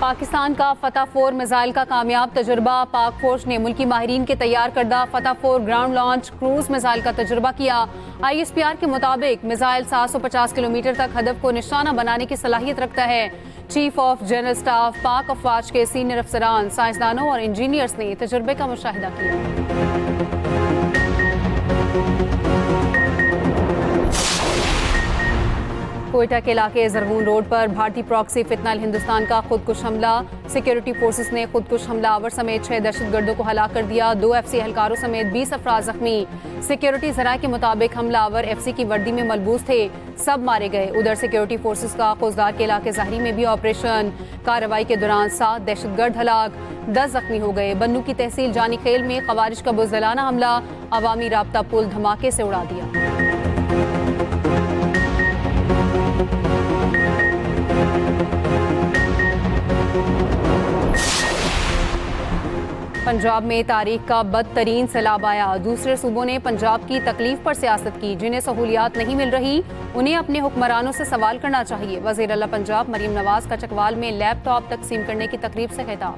पाकिस्तान का फतह 4 मिसाइल का कामयाब तजुर्बा। पाक फौज ने मुल्की माहिरीन के तैयार करदा फतह 4 ग्राउंड लॉन्च क्रूज मिसाइल का तजुर्बा किया। ISPR के मुताबिक मिसाइल 750 किलोमीटर तक हदफ को निशाना बनाने की सलाहियत रखता है। चीफ ऑफ जनरल स्टाफ पाक अफवाज के सीनियर अफसरान, साइंसदानों और इंजीनियर्स ने तजुर्बे का मुशाहिदा किया। कोयटा के इलाके जरगून रोड पर भारतीय प्रॉक्सी फितनल हिंदुस्तान का खुदकुश हमला। सिक्योरिटी फोर्सेस ने खुदकुश हमलावर समेत 6 दहशतगर्दों को हलाक कर दिया। 2 FC एहलकारों समेत 20 अफराद जख्मी। सिक्योरिटी जराये के मुताबिक हमलावर FC की वर्दी में मलबूस थे, सब मारे गए। उधर सिक्योरिटी फोर्सेस का कोसदार के इलाके ज़ाहरी में भी ऑपरेशन। कार्रवाई के दौरान 7 दहशतगर्द हलाक, 10 जख्मी हो गए। बन्नू की तहसील जानी खेल में खवारिज का बुज़दिलाना हमला, अवामी राब्ता पुल धमाके से उड़ा दिया। पंजाब में तारीख का बदतरीन सैलाब आया। दूसरे सूबों ने पंजाब की तकलीफ पर सियासत की। जिन्हें सहूलियात नहीं मिल रही उन्हें अपने हुक्मरानों से सवाल करना चाहिए। वज़ीर आला पंजाब मरीम नवाज का चकवाल में लैपटॉप तकसीम करने की तकरीब से खिताब।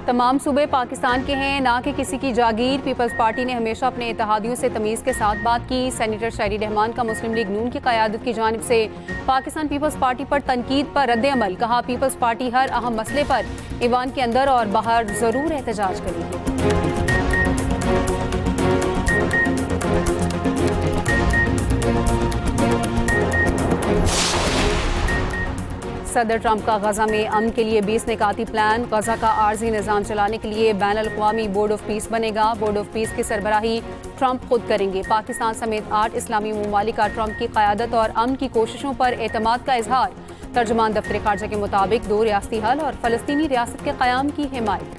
तमाम सूबे पाकिस्तान के हैं, ना कि किसी की जागीर। पीपल्स पार्टी ने हमेशा अपने इत्तेहादियों से तमीज़ के साथ बात की। सेनेटर शायरी रहमान का मुस्लिम लीग नून की क़यादत की जानिब से पाकिस्तान पीपल्स पार्टी पर तनकीद पर रद्द अमल। कहा, पीपल्स पार्टी हर अहम मसले पर ईवान के अंदर और बाहर ज़रूर एहतजाज करेगी। सदर ट्रंप का गजा में अमन के लिए 20 निकाती प्लान। गजा का आर्जी निज़ाम चलाने के लिए बैन अल-अक़वामी बोर्ड ऑफ पीस बनेगा। बोर्ड ऑफ पीस की सरबराही ट्रंप खुद करेंगे। पाकिस्तान समेत 8 इस्लामी ममालिक का ट्रंप की क़यादत और अमन की कोशिशों पर एतमाद का इजहार। तर्जुमान दफ्तर खारजा के मुताबिक 2 रियासती हल और फ़लस्तीनी रियासत के क़याम की हिमायत।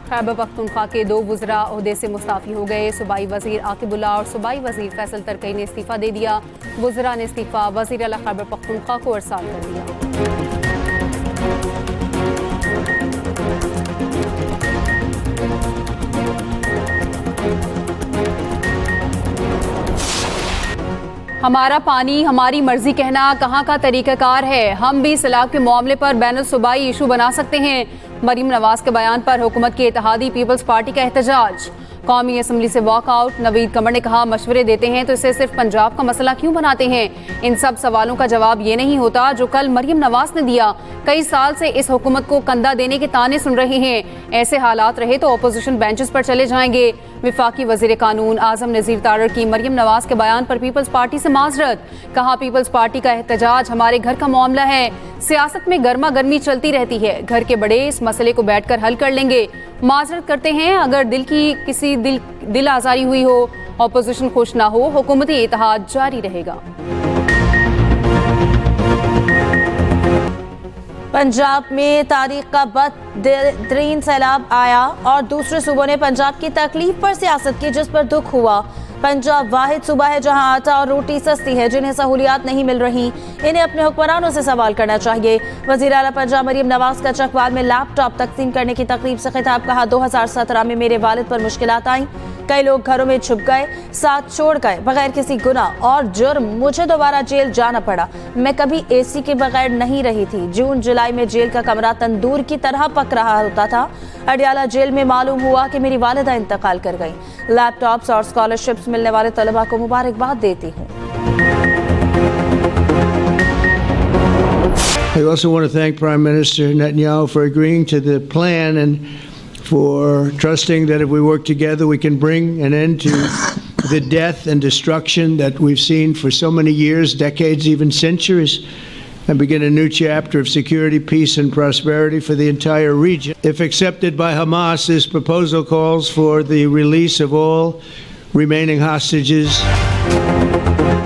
खैबर पख्तूनख्वा के 2 वज़रा ओहदे से मुस्ताफ़ी हो गए। सूबाई वज़ीर आकिबुल्ला और सूबाई वज़ीर फैसल तरकई ने इस्तीफ़ा दे दिया। वज़रा ने इस्तीफ़ा वज़ीर आला खैबर पख्तूनख्वा को अरसाल कर दिया। हमारा पानी हमारी मर्जी कहना कहाँ का तरीक़ाकार है। हम भी सैलाब के मामले पर बैनुल सूबाई इशू बना सकते हैं। मरीम नवाज के बयान पर हुकूमत के इत्तेहादी पीपल्स पार्टी का एहतजाज। कौमी असम्बली से वॉकआउट। नवीद कमर ने कहा, मशवरे देते हैं तो इसे सिर्फ पंजाब का मसला क्यों बनाते हैं। इन सब सवालों का जवाब ये नहीं होता जो कल मरीम नवाज ने दिया। कई साल से इस हुकूमत को कंधा देने के ताने सुन रहे हैं। ऐसे हालात रहे तो अपोजिशन बेंचेस पर चले जाएंगे। विफाकी वज़ीर कानून आज़म नज़ीर तारड़ की मरीम नवाज के बयान पर पीपल्स पार्टी से माजरत। कहा, पीपल्स पार्टी का एहतजाज हमारे घर का मामला है। सियासत में गर्मा गर्मी चलती रहती है। घर के बड़े इस मसले को बैठकर हल कर लेंगे। माजरत करते हैं अगर दिल आज़ारी हुई हो, अपोजिशन खुश ना हो, हुकूमती इत्तेहाद जारी रहेगा। पंजाब में तारीख का बदतरीन सैलाब आया और दूसरे सूबों ने पंजाब की तकलीफ पर सियासत की, जिस पर दुख हुआ। पंजाब वाहिद सूबा है जहां आटा और रोटी सस्ती है। जिन्हें सहूलियात नहीं मिल रही इन्हें अपने हुक्मरानों से सवाल करना चाहिए। वज़ीर आला पंजाब मरीम नवाज का चकवाल में लैपटॉप तकसीम करने की तकरीब से खिताब। कहा, 2017 में मेरे वालिद पर मुश्किलात आई। कई लोग घरों में छुप गए, साथ छोड़ गए बगैर किसी गुनाह और जुर्म। मुझे दोबारा जेल जाना पड़ा। मैं कभी AC के बगैर नहीं रही थी। जून जुलाई में जेल का कमरा तंदूर की तरह पक रहा होता था। अडियाला जेल में मालूम हुआ कि मेरी वालिदा इंतकाल कर गई। लैपटॉप्स और स्कॉलरशिप्स मिलने वाले तलबा को मुबारकबाद देती हूँ। I also want to thank Prime Minister Netanyahu for agreeing to the plan and for trusting that if we work together we can bring an end to the death and destruction that we've seen for so many years, decades, even centuries, and begin a new chapter of security, peace and prosperity for the entire region. If accepted by Hamas, this proposal calls for the release of all remaining hostages.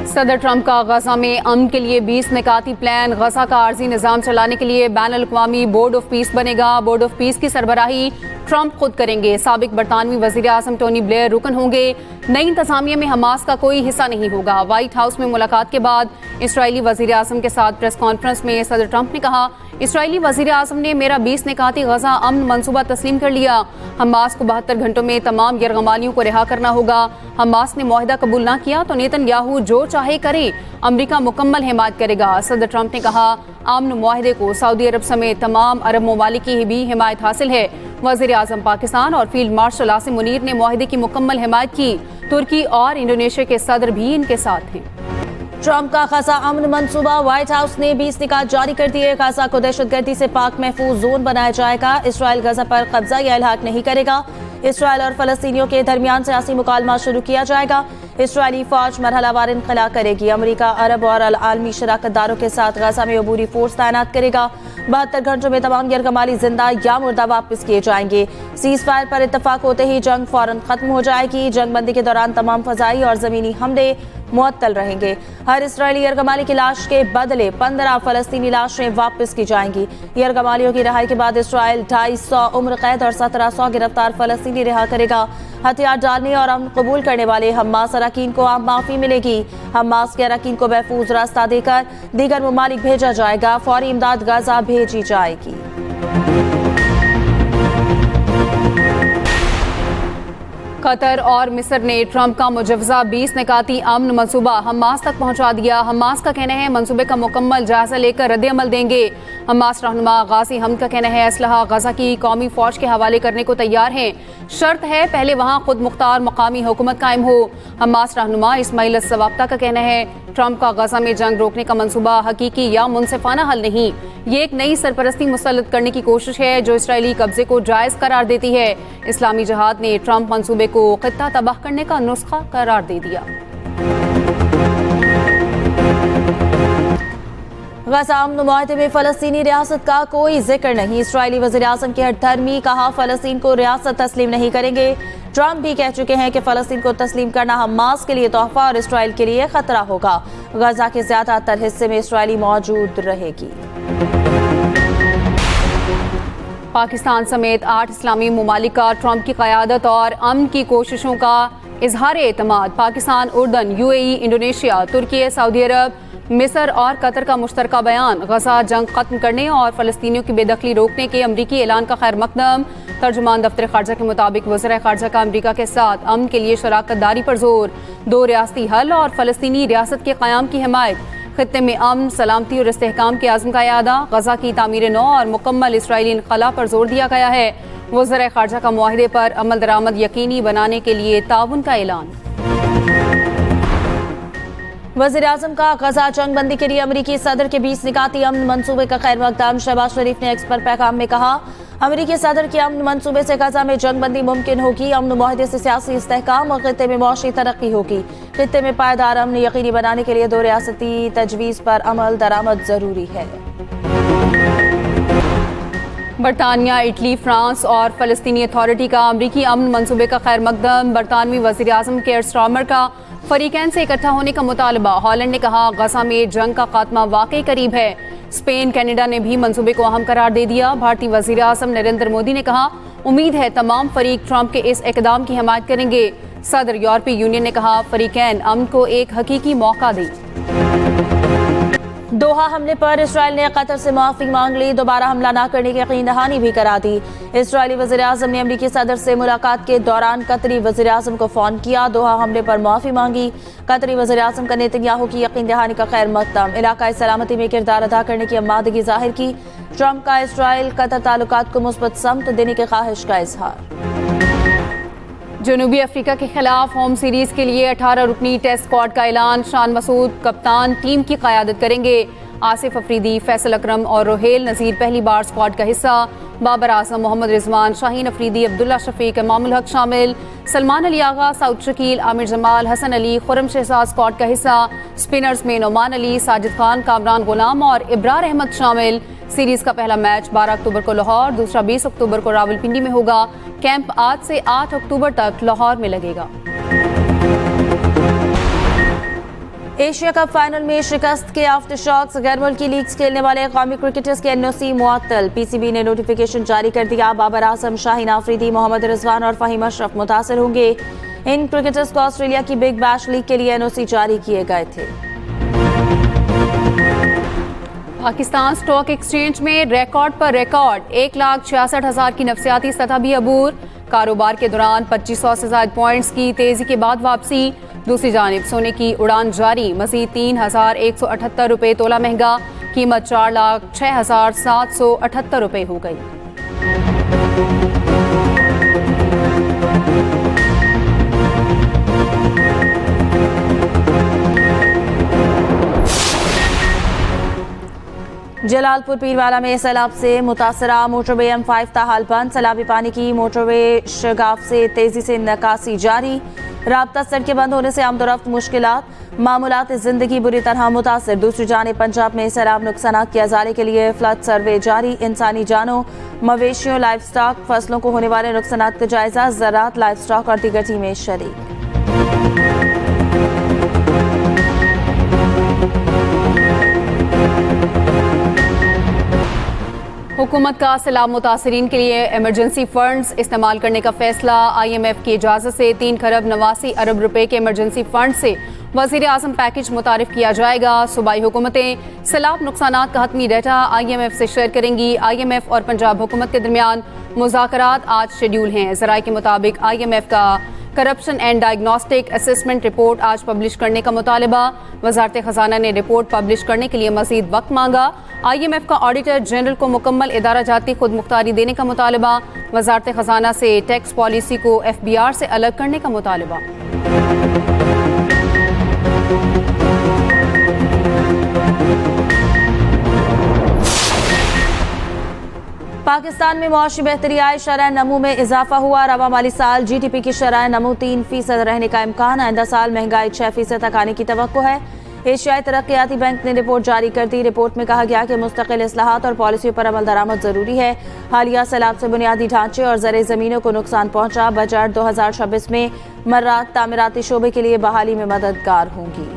सदर Trump का गजा में अमन के लिए 20 निकाती plan. गजा का आर्जी निज़ाम चलाने के लिए ban अल-अक़वामी board of peace बनेगा। बोर्ड ऑफ पीस की सरबराही ट्रंप खुद करेंगे। साबिक बरतानवी वजीर आजम टोनी ब्लेयर रुकन होंगे। नई इंतजामिया में हमास का कोई हिस्सा नहीं होगा। व्हाइट हाउस में मुलाकात के बाद इसराइली वजीर आजम के साथ प्रेस कॉन्फ्रेंस में सदर ट्रंप ने कहा, इसराइली वजीर आजम ने मेरा 20 निकाती गजा अमन मंसूबा तस्लीम कर लिया। हमास को 72 घंटों में तमाम यरगमालियों को रिहा करना होगा। हमास ने मुआहिदा कबूल ना किया तो नेतन्याहू जो चाहे करे, अमरीका मुकम्मल हिमायत करेगा। सदर ट्रंप ने कहा, अमन मुआहिदे को सऊदी अरब समेत तमाम अरब ममालिक की भी हिमायत हासिल है। वजीर आजम पाकिस्तान और फील्ड मार्शल आसिम मुनीर ने मुआहिदे की मुकम्मल हिमायत की। तुर्की और इंडोनेशिया के सदर भी इनके साथ हैं। ट्रंप का गजा अमन मंसूबा, व्हाइट हाउस ने 20 निकात जारी कर दिए। गजा को दहशतगर्दी से पाक महफूज जोन बनाया जाएगा। इसराइल गजा पर कब्जा या इल्हाक नहीं करेगा। इसराइल और फलस्तीनियों के दरमियान सियासी मुकालमा शुरू किया जाएगा। इसराइली फौज मरहलावार इनखला करेगी। अमरीका, अरब और आलमी शराकतदारों के साथ गजा में अबूरी फोर्स तैनात करेगा। 72 घंटों में तमाम यरगमाली जिंदा या मुर्दा वापस किए जाएंगे। सीज फायर पर इत्तफाक होते ही जंग फौरन खत्म हो जाएगी। जंगबंदी के दौरान तमाम फजाई और जमीनी हमले मुअत्तल रहेंगे। हर इसराइली यरगमाली की लाश के बदले 15 फलस्तीनी लाशें वापस की जाएंगी। यरगमालियों की रिहाई के बाद इसराइल 250 उम्र कैद और 1700 गिरफ्तार फलस्तीनी रिहा करेगा। हथियार डालने और अमन कबूल करने वाले हमास अरकान को आम माफी मिलेगी। हमास के अरकान को महफूज रास्ता देकर दीगर ममालिक भेजा जाएगा। फौरी इमदाद गाजा भेजी जाएगी। कतर और मिस्र ने ट्रंप का मुजवजा 20 निकाती अमन मंसूबा हमास तक पहुंचा दिया। हमास का कहना है मंसूबे का मुकम्मल जायजा लेकर रद्द-ए-अमल देंगे। हमास रहनुमा गाजी हमद का कहना है असलहा गजा की कौमी फौज के हवाले करने को तैयार हैं। शर्त है पहले वहां खुद मुख्तार मकामी हुकूमत कायम हो। हमास रहनुमा इस्माइल अस्सवाब्ता का कहना है ट्रंप का गजा में जंग रोकने का मंसूबा हकीकी या मुनसिफाना हल नहीं, ये एक नई सरपरस्ती मुसल्लत करने की कोशिश है जो इसराइली कब्जे को जायज करार देती है। इस्लामी जहाद ने ट्रंप मंसूबे को खित्ता तबाह करने का नुस्खा करार दे दिया। गजा अमन मुआहदे में फलस्तीनी रियासत का कोई जिक्र नहीं। इसराइली वज़ीर आज़म के हठधर्मी कहा फलस्तीन को रियासत तस्लीम नहीं करेंगे। ट्रंप भी कह चुके हैं कि फलस्तीन को तस्लीम करना हमास के लिए तोहफा और इसराइल के लिए खतरा होगा। गजा के ज्यादातर हिस्से में इसराइली मौजूद रहेगी। पाकिस्तान समेत 8 इस्लामी ममालिक का ट्रंप की क़यादत और अमन की कोशिशों का इजहार एतमाद। पाकिस्तान, उर्दन, यूएई, इंडोनेशिया, तुर्की, सऊदी अरब, मिस्र और कतर का मुश्तरका बयान। गजा जंग खत्म करने और फलस्तीनियों की बेदखली रोकने के अमरीकी ऐलान का खैर मकदम। तर्जुमान दफ्तर खारजा के मुताबिक वज़ीर खारजा का अमरीका के साथ अमन के लिए शराकत दारी पर जोर। 2 रियासती हल और फलस्तीनी रियासत के क़याम की हिमायत। खित्ते में अमन, सलामती और इस्तेहकाम के आज़म का यादा। गजा की तामीर नौ और मुकम्मल इसराइली इनक़ला पर जोर दिया गया है। वज़ीर खारजा का मुआहिदे पर अमल दरामद यकीनी बनाने के लिए ताउन का ऐलान। वज़ीर आज़म का गजा जंगबंदी के लिए अमरीकी सदर के 20 निकाती अमन मंसूबे का खैर मकदम। शहबाज शरीफ ने एक्स पर पैगाम में कहा अमरीकी सदर के अमन मंसूबे से गजा में जंगबंदी मुमकिन होगी। अमन मुआहिदे से सियासी इस्तेहकाम और खित्ते में मौशी तरक्की होगी। खित्ते में पायदार अमन यकीनी बनाने के लिए 2 रियासती तजवीज़ पर अमल दरामद जरूरी है। बरतानिया, इटली, फ्रांस और फलस्तीनी अथॉरिटी का अमरीकी अमन मंसूबे का खैर मकदम। बरतानवी वज़ीर आज़म केयर स्टारमर का फरीकैन से इकट्ठा होने का मुतालबा। हॉलैंड ने कहा गजा में जंग का खात्मा वाकई करीब है। स्पेन, कनाडा ने भी मंसूबे को अहम करार दे दिया। भारतीय वज़ीर आज़म नरेंद्र मोदी ने कहा उम्मीद है तमाम फरीक ट्रंप के इस इकदाम की हिमायत करेंगे। सदर यूरोपीय यूनियन ने कहा फरीकैन अमन को एक हकीकी मौका दे। दोहा हमले पर इसराइल ने कतर से माफी मांग ली। दोबारा हमला न करने की यकीन दहानी भी करा दी। इसराइली वज़ीर आज़म ने अमरीकी सदर से मुलाकात के दौरान कतरी वज़ीर आज़म को फोन किया। दोहा हमले पर माफी मांगी। कतरी वज़ीर आज़म का नेतन्याहू की यकीन दहानी का खैर मकदम। इलाकाई सलामती में किरदार अदा करने की आमादगी जाहिर की। ट्रंप का इसराइल कतर ताल्लुकात को मुस्बत समत देने की ख्वाहिश का इजहार। जनूबी अफ्रीका के खिलाफ होम सीरीज के लिए 18 रुकनी टेस्ट स्क्वाड का ऐलान। शान मसूद कप्तान टीम की क़यादत करेंगे। आसिफ अफरीदी, फैसल अकरम और रोहेल नज़ीर पहली बार स्क्वाड का हिस्सा। बाबर आजम, मोहम्मद रिजवान, शाहीन अफरीदी, अब्दुल्ला शफीक, इमामुल हक शामिल। सलमान अली आगा, सऊद शकील, आमिर जमाल, हसन अली, खुरम शहजाद स्क्वाड का हिस्सा। स्पिनर्स में नोमान अली, साजिद खान, कामरान गुलाम और इब्रार अहमद शामिल। सीरीज का पहला मैच 12 अक्टूबर को लाहौर, दूसरा 20 अक्टूबर को रावलपिंडी में होगा। कैंप आज से 8 अक्टूबर तक लाहौर में लगेगा। एशिया कप फाइनल में शिकस्त के आफ्टर शॉक्स गैर मुल्की लीग्स खेलने वाले कौमी क्रिकेटर्स के एनओसी मुअत्तल। पीसीबी ने नोटिफिकेशन जारी कर दिया। बाबर आजम, शाहीन आफरीदी, मोहम्मद रिजवान और फहीम अशरफ मुतासर होंगे। इन क्रिकेटर्स को ऑस्ट्रेलिया की बिग बैश लीग के लिए एनओसी जारी किए गए थे। पाकिस्तान स्टॉक एक्सचेंज में रिकॉर्ड पर रिकॉर्ड 1,66,000 की नफसियाती सतह भी अबूर। कारोबार के दौरान 2500 से ज्यादा पॉइंट्स की तेजी के बाद वापसी। दूसरी जानिब सोने की उड़ान जारी, मजीद 3,178 रुपये तोला महंगा, कीमत 4,06,778 रुपये हो गई। जलालपुर पीरवाला में सैलाब से मुतासरा मोटरवे M5 ताहाल बंद। सैलाबी पानी की मोटरवे शगाफ से तेजी से निकासी जारी। राब्ता सड़कें बंद होने से आमदोरफ्त मुश्किलात, मामूलात जिंदगी बुरी तरह मुतासर। दूसरी जानिब पंजाब में सैलाब नुकसान के अजाले के लिए फ्लड सर्वे जारी। इंसानी जानों, मवेशियों, लाइफ स्टॉक, फसलों को होने वाले नुकसान का जायजा। ज़राअत, लाइफ स्टॉक और दीगर टीमें शरीक। हुकूमत का सैलाब मुतासरीन के लिए इमरजेंसी फंड्स इस्तेमाल करने का फैसला। IMF की इजाज़त से 3 खरब 89 अरब रुपए के इमरजेंसी फंड से वज़ीर आज़म पैकेज मुतारिफ किया जाएगा। सूबाई हुकूमतें सैलाब नुकसानात का हतमी डाटा IMF से शेयर करेंगी। IMF और पंजाब हुकूमत के दरमियान मुज़ाकरात आज शेड्यूल हैं। ज़राए के मुताबिक IMF का corruption and diagnostic assessment report आज पब्लिश करने का मुतालबा। वजारत खजाना ने रिपोर्ट पब्लिश करने के लिए मजीद वक्त मांगा। IMF का ऑडिटर जनरल को मुकम्मल इदारा जाती खुद मुख्तारी देने का मुतालबा। वजारत खजाना से टैक्स पॉलिसी को FBR से अलग करने का मुतालबा। पाकिस्तान में मुआशी बेहतरी आई, शरह नमू में इजाफा हुआ। रवा माली साल GDP की शरह नमू 3% रहने का इम्कान। आइंदा साल महंगाई 6% तक आने की तवक्को है। एशियाई तरक्याती बैंक ने रिपोर्ट जारी कर दी। रिपोर्ट में कहा गया कि मुस्तकिल इस्लाहात और पॉलिसियों पर अमल दरामद जरूरी है। हालिया सैलाब से बुनियादी ढांचे और ज़र ज़मीनों को नुकसान पहुंचा। बजट 2026 में मर्रात तामीराती शोबे के लिए बहाली में मददगार होंगी।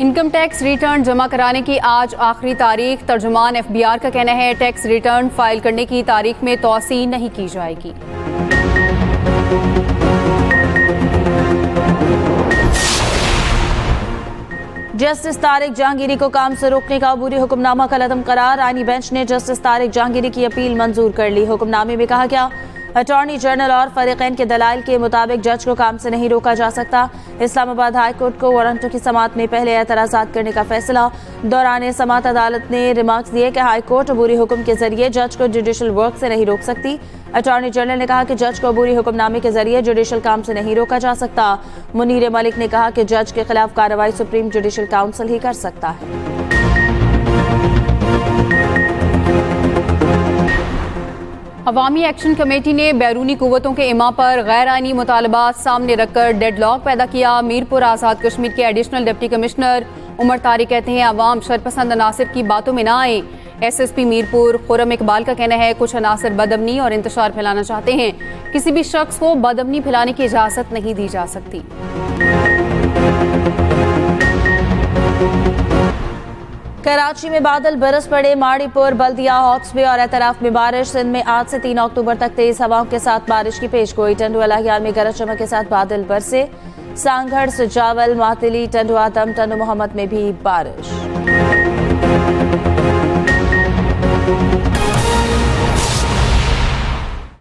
इनकम टैक्स रिटर्न जमा कराने की आज आखिरी तारीख। तर्जुमान FBR का कहना है टैक्स रिटर्न फाइल करने की तारीख में तौसी नहीं की जाएगी। जस्टिस तारिक जहांगीरी को काम से रोकने का अबूरी हुक्मनामा कलअदम करार। आईनी बेंच ने जस्टिस तारिक जहांगीरी की अपील मंजूर कर ली। हुक्मनामे में कहा गया अटॉर्नी जनरल और फरीकैन के दलाइल के मुताबिक जज को काम से नहीं रोका जा सकता। इस्लामाबाद हाई कोर्ट को वारंटों की समाअत में पहले एतराज़ात करने का फैसला। दौरान समाअत अदालत ने रिमार्क्स दिए कि हाई कोर्ट अबूरी हुक्म के जरिए जज को जुडिशल वर्क से नहीं रोक सकती। अटॉर्नी जनरल ने कहा कि जज को अबूरी हुक्मनामे के जरिए जुडिशल काम से नहीं रोका जा सकता। मुनीर मलिक ने कहा कि जज के खिलाफ कार्रवाई सुप्रीम जुडिशल काउंसिल ही कर सकता है। अवामी एक्शन कमेटी ने बैरूनी कुव्वतों के इमा पर गैर आईनी मुतालबात सामने रखकर डेडलॉक पैदा किया। मीरपुर आज़ाद कश्मीर के additional deputy commissioner Umar Tariq कहते हैं अवाम शरपसंद अनासिर की बातों में ना आए। SSP मीरपुर खुरम इकबाल का कहना है कुछ अनासिर बदअमनी और इंतशार फैलाना चाहते हैं। किसी भी शख्स को बदअमनी फैलाने की इजाज़त नहीं दी जा सकती। कराची में बादल बरस पड़े। माड़ीपुर, बल्दिया, हॉक्स बे और एतराफ में बारिश। सिंध में आज से 3 अक्टूबर तक तेज हवाओं के साथ बारिश की पेशगोई। टंडुआ लाहियाल में गरज चमक के साथ बादल बरसे। सांगढ़, सजावल, मातली, टंडुआ दम, टंडु मोहम्मद में भी बारिश।